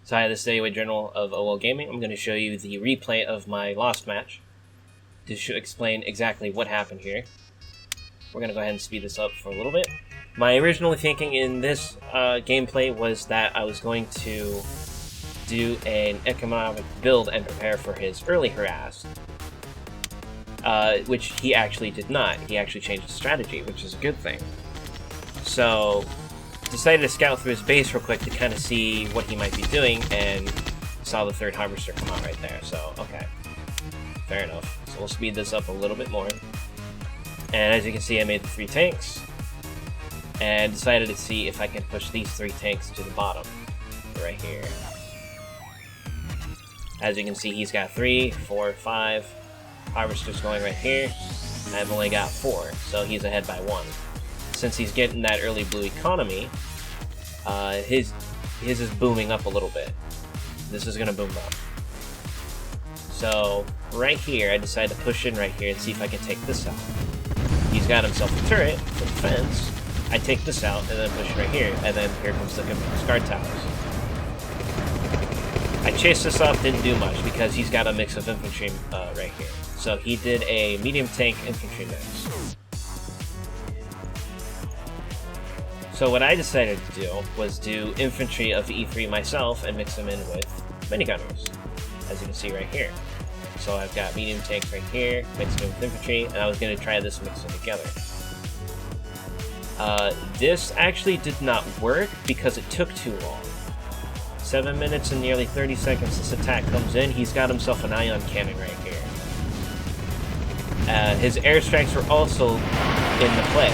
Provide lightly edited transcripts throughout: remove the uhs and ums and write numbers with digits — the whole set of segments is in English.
So hi, this is the Daily Journal of OL Gaming. I'm going to show you the replay of my lost match to explain exactly what happened here. We're going to go ahead and speed this up for a little bit. My original thinking in this gameplay was that I was going to do an economic build and prepare for his early harass, which he actually did not. He actually changed his strategy, which is a good thing. So decided to scout through his base real quick to kind of see what he might be doing, and saw the third harvester come out right there. So okay, fair enough. So we'll speed this up a little bit more. And as you can see, I made the 3 tanks and decided to see if I can push these 3 tanks to the bottom right here. As you can see, he's got 3, 4, 5 harvesters going right here. I've only got 4, so he's ahead by 1. Since he's getting that early blue economy, his is booming up a little bit. This is gonna boom up. So right here, I decided to push in right here and see if I can take this out. He's got himself a turret for defense. I take this out and then push right here, and then here comes the guard towers. I chased this off, didn't do much because he's got a mix of infantry right here. So he did a medium tank infantry mix. So what I decided to do was do infantry of E3 myself and mix them in with minigunners, as you can see right here. So I've got medium tanks right here, mixed in with infantry, and I was going to try this mixing together. This actually did not work because it took too long. 7 minutes and nearly 30 seconds this attack comes in. He's got himself an ion cannon right here. His airstrikes were also in the play.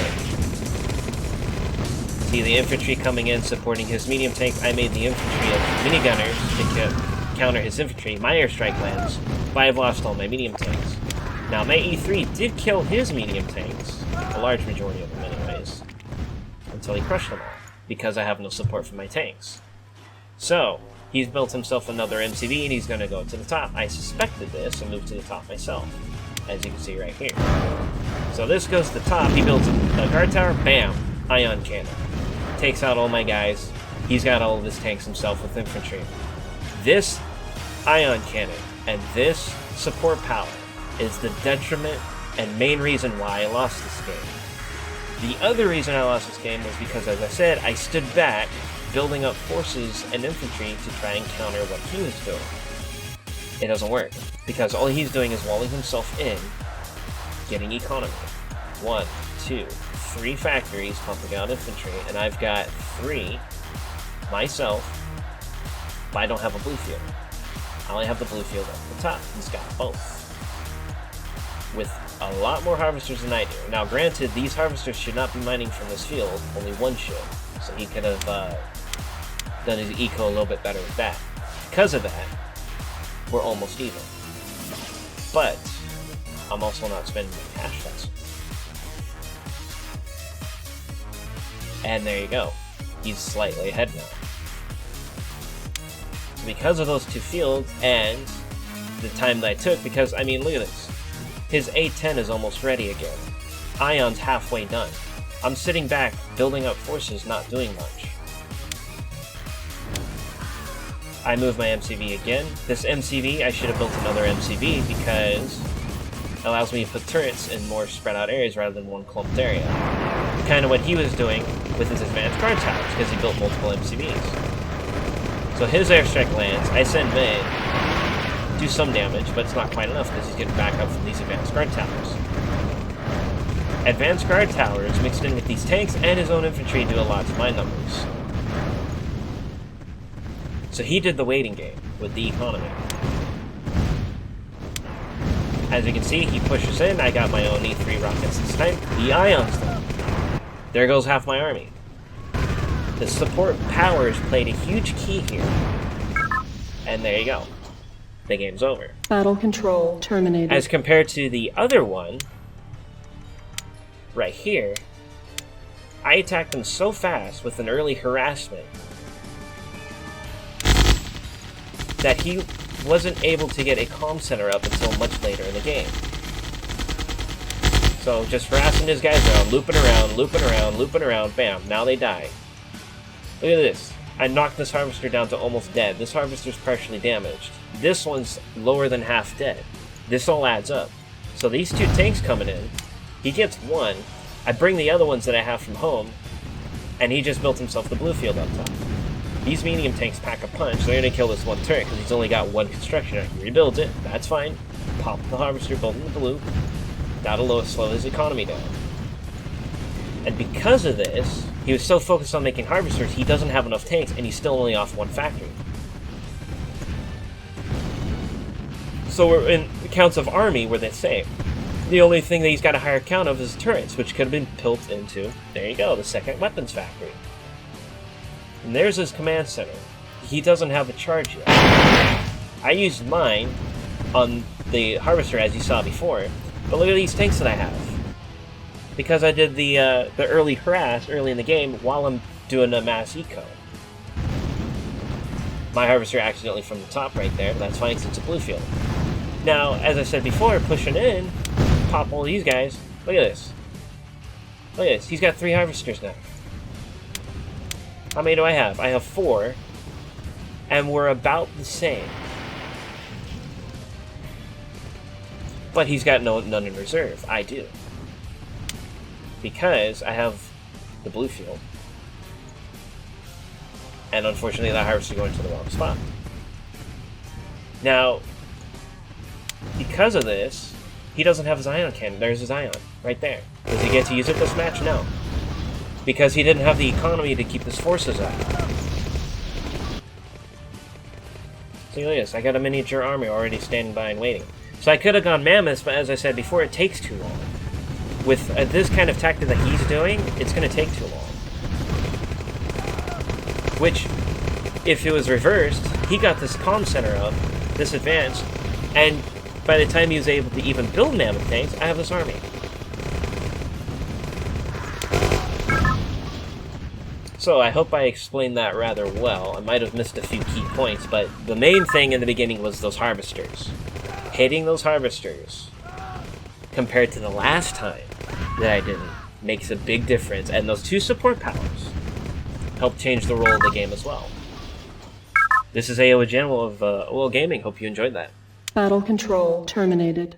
See the infantry coming in supporting his medium tank. I made the infantry of minigunners to counter his infantry. My airstrike lands, but I've lost all my medium tanks. Now my E3 did kill his medium tanks, a large majority of them anyways, until he crushed them all, because I have no support for my tanks. So, he's built himself another MCV and he's going to go to the top. I suspected this and moved to the top myself, as you can see right here. So this goes to the top, he builds a guard tower, bam, ion cannon. Takes out all my guys. He's got all of his tanks himself with infantry. This ion cannon and this support power is the detriment and main reason why I lost this game. The other reason I lost this game was because, as I said, I stood back building up forces and infantry to try and counter what he was doing. It doesn't work, because all he's doing is walling himself in, getting economy. 1, 2, 3 factories pumping out infantry, and I've got 3 myself, but I don't have a blue field. I only have the blue field at the top. He's got both, with a lot more harvesters than I do. Now granted, these harvesters should not be mining from this field, only one should, so he could have done his eco a little bit better with that. Because of that, we're almost even. But I'm also not spending my cash fast. And there you go. He's slightly ahead now. Because of those 2 fields and the time that I took, because, I mean, look at this. His A10 is almost ready again. Ion's halfway done. I'm sitting back, building up forces, not doing much. I move my MCV again. This MCV, I should have built another MCV because it allows me to put turrets in more spread out areas rather than one clumped area. Kind of what he was doing with his advanced guard towers, because he built multiple MCVs. So his airstrike lands, I send in, do some damage, but it's not quite enough because he's getting back up from these advanced guard towers. Advanced guard towers mixed in with these tanks and his own infantry do a lot to my numbers. So he did the waiting game with the economy. As you can see, he pushes in. I got my own E3 rockets this time. The ions though. There goes half my army. The support powers played a huge key here. And there you go. The game's over. Battle control terminated. As compared to the other one, right here, I attacked him so fast with an early harassment that he wasn't able to get a comm center up until much later in the game. So just harassing his guys around, looping around, looping around, looping around, bam, now they die. Look at this. I knocked this harvester down to almost dead. This harvester's partially damaged. This one's lower than half dead. This all adds up. So these 2 tanks coming in, he gets 1. I bring the other ones that I have from home, and he just built himself the blue field up top. These medium tanks pack a punch. They're going to kill this 1 turret because he's only got 1 construction. He rebuilds it. That's fine. Pop the harvester, build in the blue. That'll slow his economy down. And because of this, he was so focused on making harvesters, he doesn't have enough tanks, and he's still only off 1 factory. So we're in counts of army where they say the only thing that he's got a higher count of is turrets, which could have been built into, there you go, the 2nd weapons factory. And there's his command center. He doesn't have a charge yet. I used mine on the harvester as you saw before, but look at these tanks that I have. Because I did the early harass early in the game while I'm doing a mass eco. My harvester accidentally from the top right there, but that's fine because it's a blue field. Now, as I said before, pushing in, pop all these guys. Look at this. Look at this. He's got 3 harvesters now. How many do I have? I have 4. And we're about the same. But he's got none in reserve. I do. Because I have the blue field. And unfortunately that harvester going to the wrong spot. Now, because of this, he doesn't have his ion cannon. There's his ion, right there. Does he get to use it this match? No. Because he didn't have the economy to keep his forces up. See, look at this. I got a miniature army already standing by and waiting. So I could have gone mammoths, but as I said before, it takes too long. With this kind of tactic that he's doing, it's going to take too long. Which, if it was reversed, he got this comm center up, this advanced, and by the time he was able to even build mammoth tanks, I have this army. So I hope I explained that rather well. I might have missed a few key points, but the main thing in the beginning was those harvesters. Hitting those harvesters, compared to the last time that I didn't, makes a big difference. And those 2 support powers help change the role of the game as well. This is AO General of OL Gaming. Hope you enjoyed that. Battle control terminated.